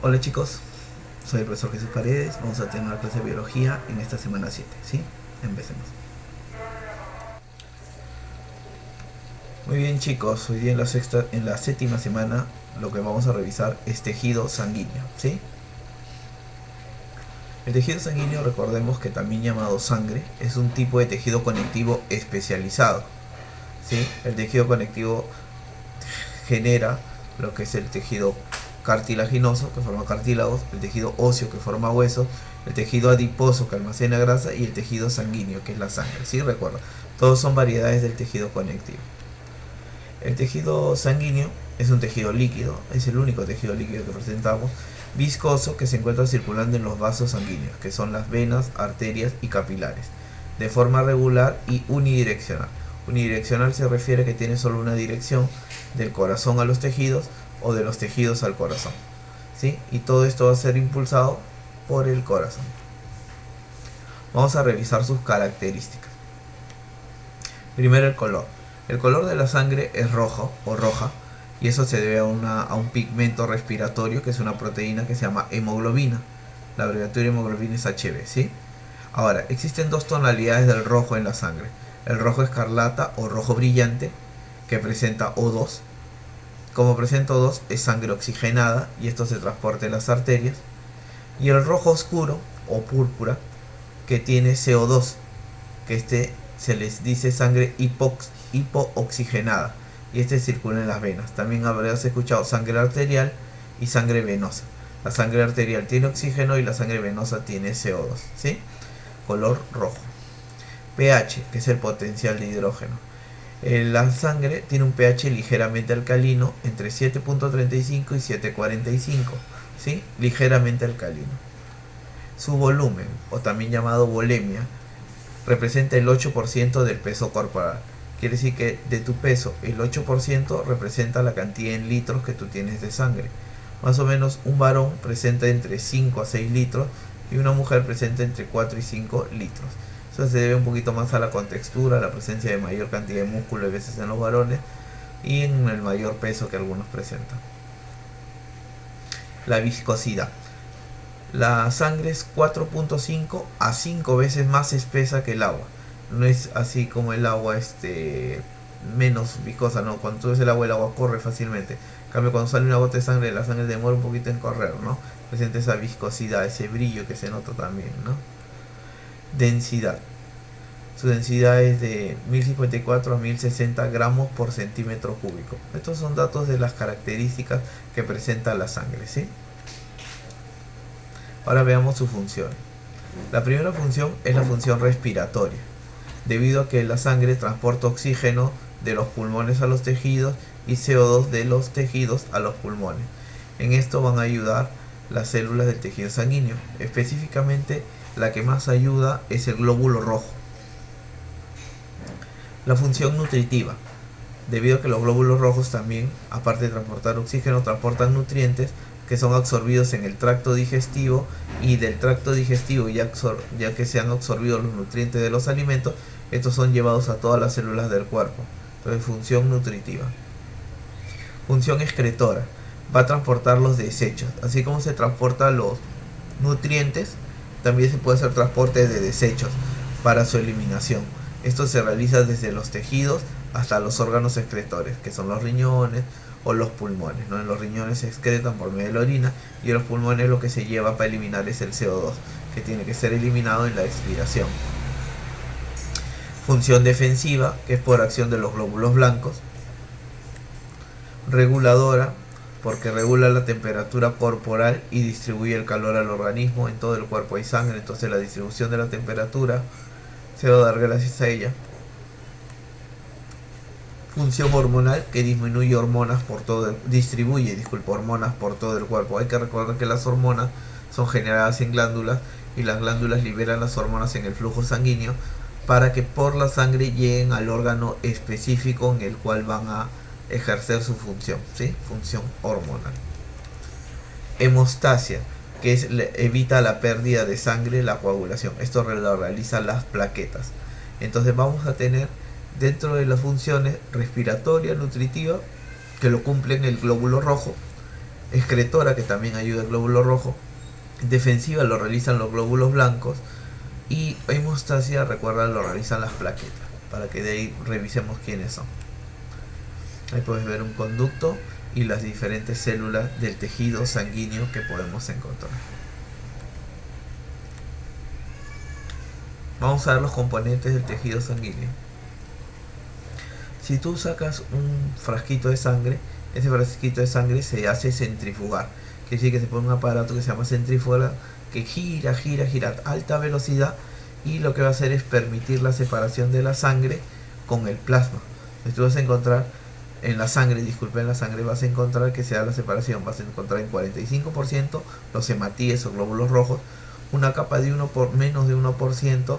Hola chicos, soy el profesor Jesús Paredes. Vamos a tener una clase de biología en esta semana 7, ¿sí? Empecemos. Muy bien chicos, hoy día en la séptima semana lo que vamos a revisar es tejido sanguíneo, ¿sí? El tejido sanguíneo, recordemos que también llamado sangre, es un tipo de tejido conectivo especializado, ¿sí? El tejido conectivo genera lo que es el tejido cartilaginoso, que forma cartílagos, el tejido óseo, que forma huesos, el tejido adiposo, que almacena grasa, y el tejido sanguíneo, que es la sangre. ¿Sí? Recuerda, todos son variedades del tejido conectivo. El tejido sanguíneo es un tejido líquido, es el único tejido líquido que presentamos, viscoso, que se encuentra circulando en los vasos sanguíneos, que son las venas, arterias y capilares, de forma regular y unidireccional. Unidireccional se refiere a que tiene solo una dirección, del corazón a los tejidos o de los tejidos al corazón, ¿sí? Y todo esto va a ser impulsado por el corazón. Vamos a revisar sus características. Primero, el color. El color de la sangre es rojo o roja, y eso se debe a un pigmento respiratorio, que es una proteína que se llama hemoglobina. La abreviatura hemoglobina es HB, ¿sí? Ahora, existen dos tonalidades del rojo en la sangre. El rojo escarlata o rojo brillante, que presenta O2. Como presenta O2, es sangre oxigenada y esto se transporta en las arterias. Y el rojo oscuro o púrpura, que tiene CO2, que se les dice sangre hipooxigenada, y circula en las venas. También habrás escuchado sangre arterial y sangre venosa. La sangre arterial tiene oxígeno y la sangre venosa tiene CO2, ¿sí? Color rojo. pH, que es el potencial de hidrógeno. La sangre tiene un pH ligeramente alcalino, entre 7.35 y 7.45, ¿sí? Ligeramente alcalino. Su volumen, o también llamado volemia, representa el 8% del peso corporal. Quiere decir que de tu peso, el 8% representa la cantidad en litros que tú tienes de sangre. Más o menos un varón presenta entre 5 a 6 litros y una mujer presenta entre 4 y 5 litros. Eso se debe un poquito más a la contextura, a la presencia de mayor cantidad de músculo a veces en los varones y en el mayor peso que algunos presentan. La viscosidad. La sangre es 4.5 a 5 veces más espesa que el agua. No es así como el agua menos viscosa, ¿no? Cuando tú ves el agua corre fácilmente. En cambio, cuando sale una gota de sangre, la sangre demora un poquito en correr, ¿no? Presenta esa viscosidad, ese brillo que se nota también, ¿no? Densidad. Su densidad es de 1054 a 1060 gramos por centímetro cúbico. Estos son datos de las características que presenta la sangre, ¿sí? Ahora veamos su función. La primera función es la función respiratoria, debido a que la sangre transporta oxígeno de los pulmones a los tejidos y CO2 de los tejidos a los pulmones. En esto van a ayudar las células del tejido sanguíneo. Específicamente, la que más ayuda es el glóbulo rojo. La función nutritiva, debido a que los glóbulos rojos también, aparte de transportar oxígeno, transportan nutrientes que son absorbidos en el tracto digestivo, y del tracto digestivo, ya que se han absorbido los nutrientes de los alimentos, estos son llevados a todas las células del cuerpo. Entonces, función nutritiva. Función excretora, va a transportar los desechos. Así como se transportan los nutrientes, también se puede hacer transporte de desechos para su eliminación. Esto se realiza desde los tejidos hasta los órganos excretores, que son los riñones o los pulmones, ¿no? En los riñones se excretan por medio de la orina, y en los pulmones lo que se lleva para eliminar es el CO2, que tiene que ser eliminado en la expiración. Función defensiva, que es por acción de los glóbulos blancos. Reguladora, porque regula la temperatura corporal y distribuye el calor al organismo. En todo el cuerpo hay sangre, entonces la distribución de la temperatura se va a dar gracias a ella. Función hormonal, que distribuye hormonas por todo el cuerpo. Hay que recordar que las hormonas son generadas en glándulas, y las glándulas liberan las hormonas en el flujo sanguíneo para que por la sangre lleguen al órgano específico en el cual van a ejercer su función, ¿sí? Función hormonal. Hemostasia, que evita la pérdida de sangre, la coagulación. Esto lo realizan las plaquetas. Entonces vamos a tener dentro de las funciones respiratoria, nutritiva, que lo cumplen el glóbulo rojo, excretora, que también ayuda al glóbulo rojo, defensiva lo realizan los glóbulos blancos, y hemostasia, recuerda, lo realizan las plaquetas, para que de ahí revisemos quiénes son. Ahí puedes ver un conducto y las diferentes células del tejido sanguíneo que podemos encontrar. Vamos a ver los componentes del tejido sanguíneo. Si tú sacas un frasquito de sangre, ese frasquito de sangre se hace centrifugar. Quiere decir que se pone un aparato que se llama centrífuga, que gira a alta velocidad, y lo que va a hacer es permitir la separación de la sangre con el plasma. Entonces tú vas a encontrar en la sangre, vas a encontrar que se da la separación, vas a encontrar en 45% los hematíes o glóbulos rojos, una capa de menos de 1%,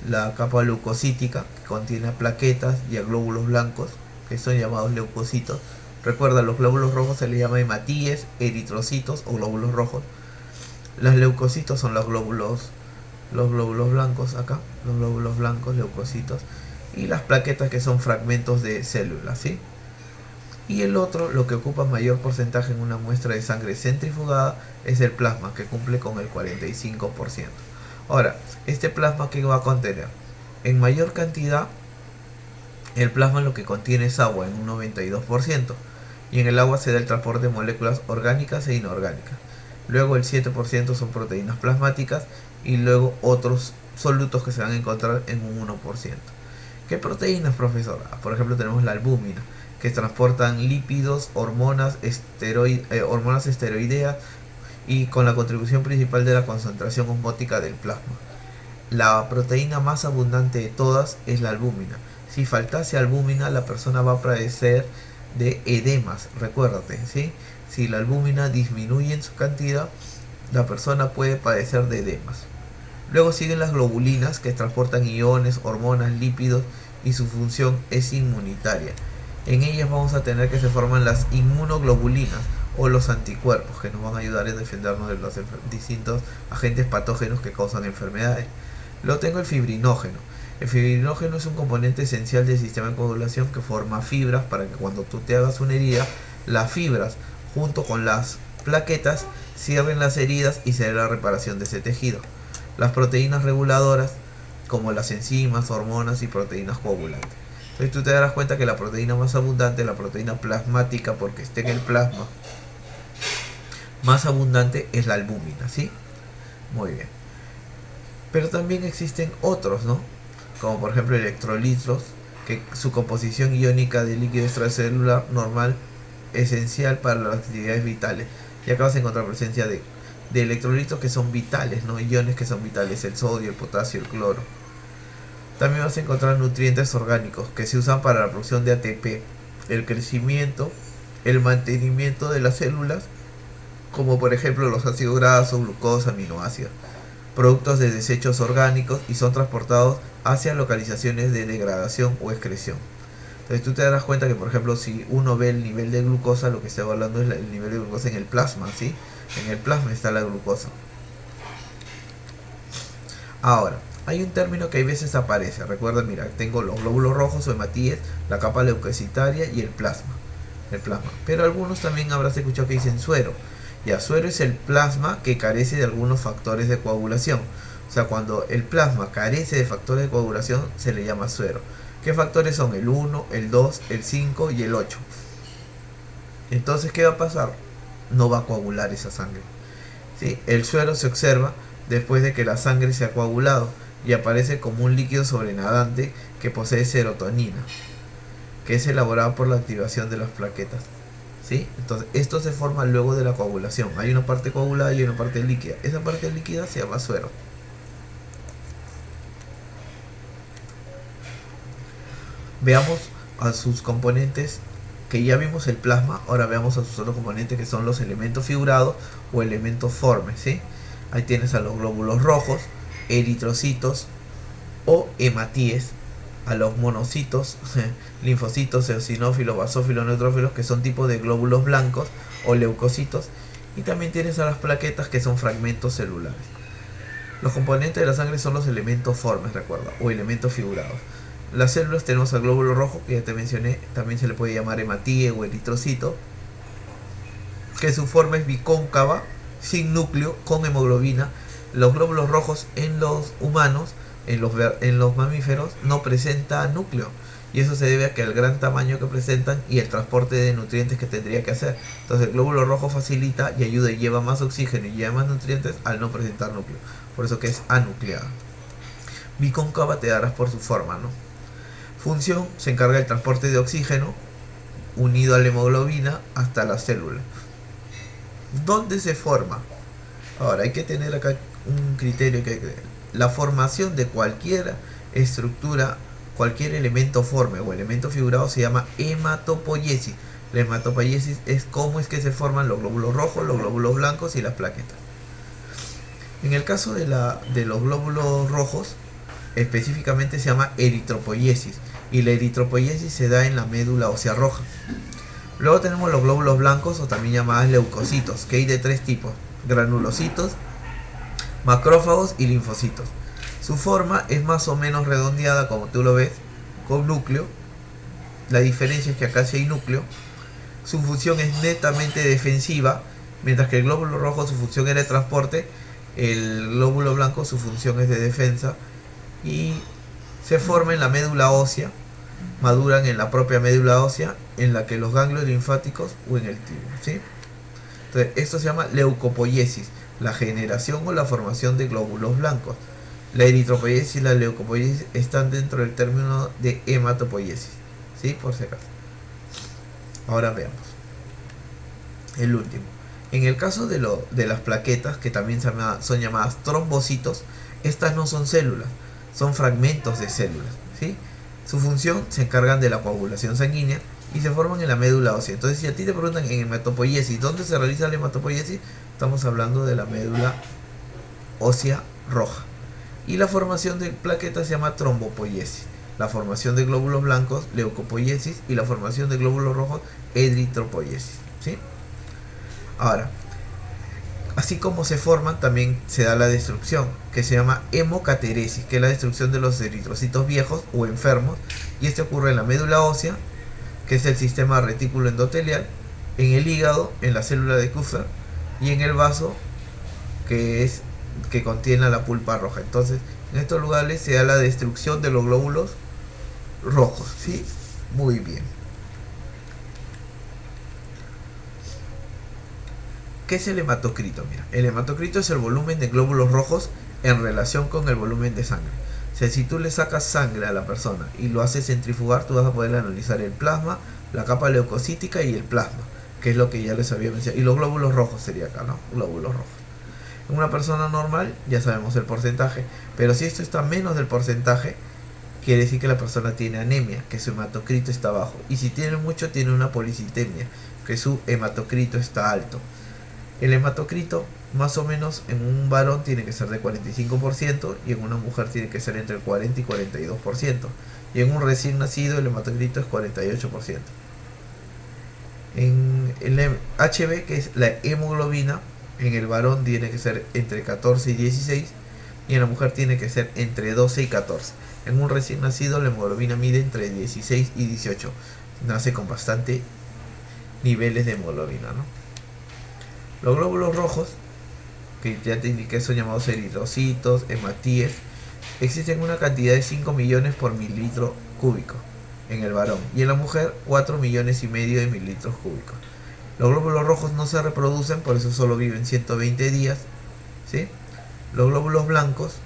la capa leucocítica, que contiene a plaquetas y a glóbulos blancos, que son llamados leucocitos. Recuerda, los glóbulos rojos se les llama hematíes, eritrocitos o glóbulos rojos. Los leucocitos son los glóbulos blancos acá, los glóbulos blancos, leucocitos, y las plaquetas, que son fragmentos de células, ¿sí? Y el otro, lo que ocupa mayor porcentaje en una muestra de sangre centrifugada, es el plasma, que cumple con el 45%. Ahora, este plasma, ¿qué va a contener? En mayor cantidad, el plasma lo que contiene es agua, en un 92%, y en el agua se da el transporte de moléculas orgánicas e inorgánicas. Luego el 7% son proteínas plasmáticas, y luego otros solutos que se van a encontrar en un 1%. ¿Qué proteínas, profesor? Por ejemplo, tenemos la albúmina, que transportan lípidos, hormonas esteroideas, y con la contribución principal de la concentración osmótica del plasma. La proteína más abundante de todas es la albúmina. Si faltase albúmina, la persona va a padecer de edemas, recuérdate, ¿sí? Si la albúmina disminuye en su cantidad, la persona puede padecer de edemas. Luego siguen las globulinas, que transportan iones, hormonas, lípidos, y su función es inmunitaria. En ellas vamos a tener que se forman las inmunoglobulinas, o los anticuerpos, que nos van a ayudar a defendernos de los distintos agentes patógenos que causan enfermedades. Luego tengo el fibrinógeno. El fibrinógeno es un componente esencial del sistema de coagulación, que forma fibras para que cuando tú te hagas una herida, las fibras junto con las plaquetas cierren las heridas y se dé la reparación de ese tejido. Las proteínas reguladoras, como las enzimas, hormonas y proteínas coagulantes. Entonces tú te darás cuenta que la proteína más abundante, la proteína plasmática, porque esté en el plasma, más abundante es la albúmina, ¿sí? Muy bien. Pero también existen otros, ¿no? Como por ejemplo electrolitos, que su composición iónica de líquido extracelular normal, esencial para las actividades vitales. Y acá vas a encontrar presencia de electrolitos que son vitales, ¿no? Iones que son vitales, el sodio, el potasio, el cloro. También vas a encontrar nutrientes orgánicos que se usan para la producción de ATP, el crecimiento, el mantenimiento de las células, como por ejemplo los ácidos grasos, glucosa, aminoácidos, productos de desechos orgánicos, y son transportados hacia localizaciones de degradación o excreción. Entonces tú te darás cuenta que, por ejemplo, si uno ve el nivel de glucosa, lo que está hablando es el nivel de glucosa en el plasma, ¿sí? En el plasma está la glucosa. Ahora, hay un término que a veces aparece. Recuerda, mira, tengo los glóbulos rojos o hematíes, la capa leucocitaria y el plasma. Pero algunos también habrás escuchado que dicen suero. Ya, suero es el plasma que carece de algunos factores de coagulación. O sea, cuando el plasma carece de factores de coagulación, se le llama suero. ¿Qué factores son? El 1, el 2, el 5 y el 8. Entonces, ¿qué va a pasar? No va a coagular esa sangre, ¿sí? El suero se observa después de que la sangre se ha coagulado, y aparece como un líquido sobrenadante que posee serotonina, que es elaborado por la activación de las plaquetas, ¿sí? Entonces esto se forma luego de la coagulación. Hay una parte coagulada y una parte líquida. Esa parte líquida se llama suero. Veamos a sus componentes, que ya vimos el plasma. Ahora veamos a sus otros componentes, que son los elementos figurados o elementos formes, ¿sí? Ahí tienes a los glóbulos rojos, eritrocitos o hematíes, a los monocitos, linfocitos, eosinófilos, basófilos, neutrófilos, que son tipos de glóbulos blancos o leucocitos, y también tienes a las plaquetas, que son fragmentos celulares. Los componentes de la sangre son los elementos formes, recuerda, o elementos figurados. Las células tenemos al glóbulo rojo, que ya te mencioné, también se le puede llamar hematíe o eritrocito. que su forma es bicóncava, sin núcleo, con hemoglobina. Los glóbulos rojos en los humanos, en los mamíferos, no presentan núcleo. Y eso se debe a que el gran tamaño que presentan y el transporte de nutrientes que tendría que hacer. Entonces el glóbulo rojo facilita y ayuda y lleva más oxígeno y lleva más nutrientes al no presentar núcleo. Por eso que es anucleada. Bicóncava te darás por su forma, ¿no? Función, se encarga del transporte de oxígeno unido a la hemoglobina hasta la célula. ¿Dónde se forma? Ahora hay que tener acá un criterio, que la formación de cualquier estructura, cualquier elemento forme o elemento figurado se llama hematopoiesis. La hematopoiesis es cómo es que se forman los glóbulos rojos, los glóbulos blancos y las plaquetas. En el caso de los glóbulos rojos, específicamente se llama eritropoiesis, y la eritropoiesis se da en la médula ósea roja. Luego tenemos los glóbulos blancos, o también llamadas leucocitos, que hay de tres tipos: granulocitos, macrófagos y linfocitos. Su forma es más o menos redondeada, como tú lo ves, con núcleo. La diferencia es que acá sí hay núcleo. Su función es netamente defensiva, mientras que el glóbulo rojo su función es de transporte. El glóbulo blanco su función es de defensa. Y se forma en la médula ósea, maduran en la propia médula ósea, en la que los ganglios linfáticos o en el timo, ¿sí? Entonces esto se llama leucopoiesis, la generación o la formación de glóbulos blancos. La eritropoiesis y la leucopoiesis están dentro del término de hematopoiesis, ¿sí? Por si acaso. Ahora veamos el último. En el caso de las plaquetas, que también son llamadas trombocitos, estas no son células, son fragmentos de células, ¿sí? Su función, se encargan de la coagulación sanguínea y se forman en la médula ósea. Entonces, si a ti te preguntan en hematopoiesis, ¿dónde se realiza la hematopoiesis? Estamos hablando de la médula ósea roja. Y la formación de plaquetas se llama trombopoiesis. La formación de glóbulos blancos, leucopoiesis, y la formación de glóbulos rojos, eritropoiesis, ¿sí? Ahora, así como se forman, también se da la destrucción, que se llama hemocateresis, que es la destrucción de los eritrocitos viejos o enfermos, y esto ocurre en la médula ósea, que es el sistema retículo endotelial, en el hígado, en la célula de Kupffer, y en el vaso, que contiene la pulpa roja. Entonces, en estos lugares se da la destrucción de los glóbulos rojos, ¿sí? Muy bien. ¿Qué es el hematocrito? Mira, el hematocrito es el volumen de glóbulos rojos en relación con el volumen de sangre. O sea, si tú le sacas sangre a la persona y lo haces centrifugar, tú vas a poder analizar el plasma, la capa leucocítica y el plasma, que es lo que ya les había mencionado. Y los glóbulos rojos sería acá, ¿no? Glóbulos rojos. En una persona normal ya sabemos el porcentaje, pero si esto está menos del porcentaje, quiere decir que la persona tiene anemia, que su hematocrito está bajo. Y si tiene mucho, tiene una policitemia, que su hematocrito está alto. El hematocrito, más o menos, en un varón tiene que ser de 45% y en una mujer tiene que ser entre el 40 y 42%. Y en un recién nacido el hematocrito es 48%. En el HB, que es la hemoglobina, en el varón tiene que ser entre 14 y 16 y en la mujer tiene que ser entre 12 y 14. En un recién nacido la hemoglobina mide entre 16 y 18. Nace con bastante niveles de hemoglobina, ¿no? Los glóbulos rojos, que ya te indiqué, son llamados eritrocitos, hematíes. Existen una cantidad de 5 millones por mililitro cúbico en el varón y en la mujer 4 millones y medio de mililitros cúbicos. Los glóbulos rojos no se reproducen, por eso solo viven 120 días, ¿sí? Los glóbulos blancos,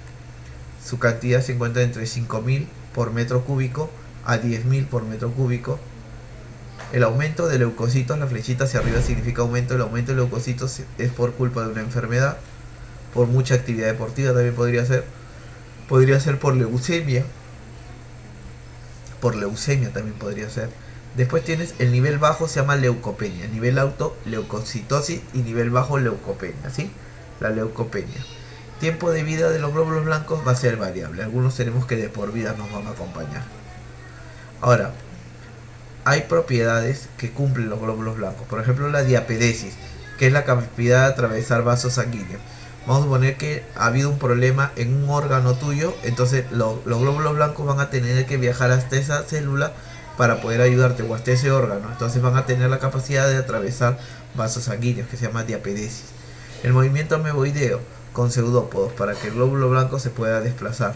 su cantidad se encuentra entre 5.000 por metro cúbico a 10.000 por metro cúbico. El aumento de leucocitos, la flechita hacia arriba significa aumento. El aumento de leucocitos es por culpa de una enfermedad, por mucha actividad deportiva también podría ser por leucemia. Por leucemia también podría ser. Después tienes el nivel bajo, se llama leucopenia. Nivel alto, leucocitosis, y nivel bajo, leucopenia, ¿sí? La leucopenia. Tiempo de vida de los glóbulos blancos va a ser variable. Algunos tenemos que de por vida nos van a acompañar. Ahora, hay propiedades que cumplen los glóbulos blancos. Por ejemplo, la diapedesis, que es la capacidad de atravesar vasos sanguíneos. Vamos a suponer que ha habido un problema en un órgano tuyo, entonces los glóbulos blancos van a tener que viajar hasta esa célula para poder ayudarte o hasta ese órgano. Entonces van a tener la capacidad de atravesar vasos sanguíneos, que se llama diapedesis. El movimiento ameboideo con pseudópodos para que el glóbulo blanco se pueda desplazar.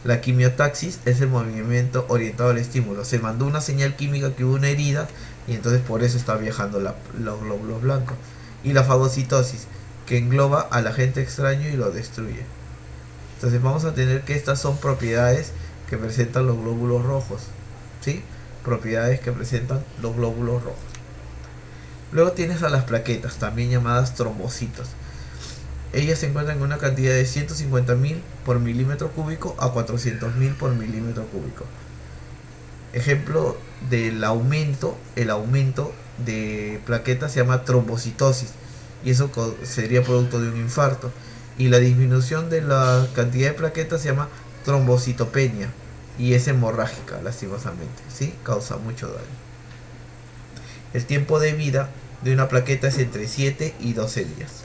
La quimiotaxis es el movimiento orientado al estímulo. Se mandó una señal química que hubo una herida y entonces por eso está viajando los glóbulos blancos. Y la fagocitosis, que engloba al agente extraño y lo destruye. Entonces vamos a tener que estas son propiedades que presentan los glóbulos rojos, ¿sí? Propiedades que presentan los glóbulos rojos. Luego tienes a las plaquetas, también llamadas trombocitos. Ellas se encuentran en una cantidad de 150.000 por milímetro cúbico a 400.000 por milímetro cúbico. Ejemplo del aumento, el aumento de plaquetas se llama trombocitosis y eso sería producto de un infarto. Y la disminución de la cantidad de plaquetas se llama trombocitopenia y es hemorrágica, lastimosamente, ¿sí? Causa mucho daño. El tiempo de vida de una plaqueta es entre 7 y 12 días.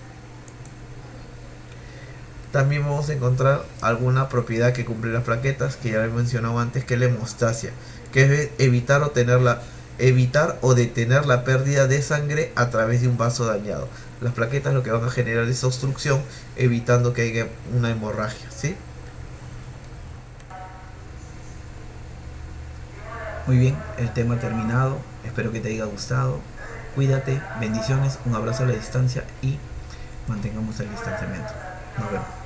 También vamos a encontrar alguna propiedad que cumplen las plaquetas, que ya he mencionado antes, que es la hemostasia, que es evitar o detener la pérdida de sangre a través de un vaso dañado. Las plaquetas lo que van a generar es obstrucción, evitando que haya una hemorragia, ¿sí? Muy bien, el tema terminado. Espero que te haya gustado. Cuídate, bendiciones, un abrazo a la distancia y mantengamos el distanciamiento. Nos vemos.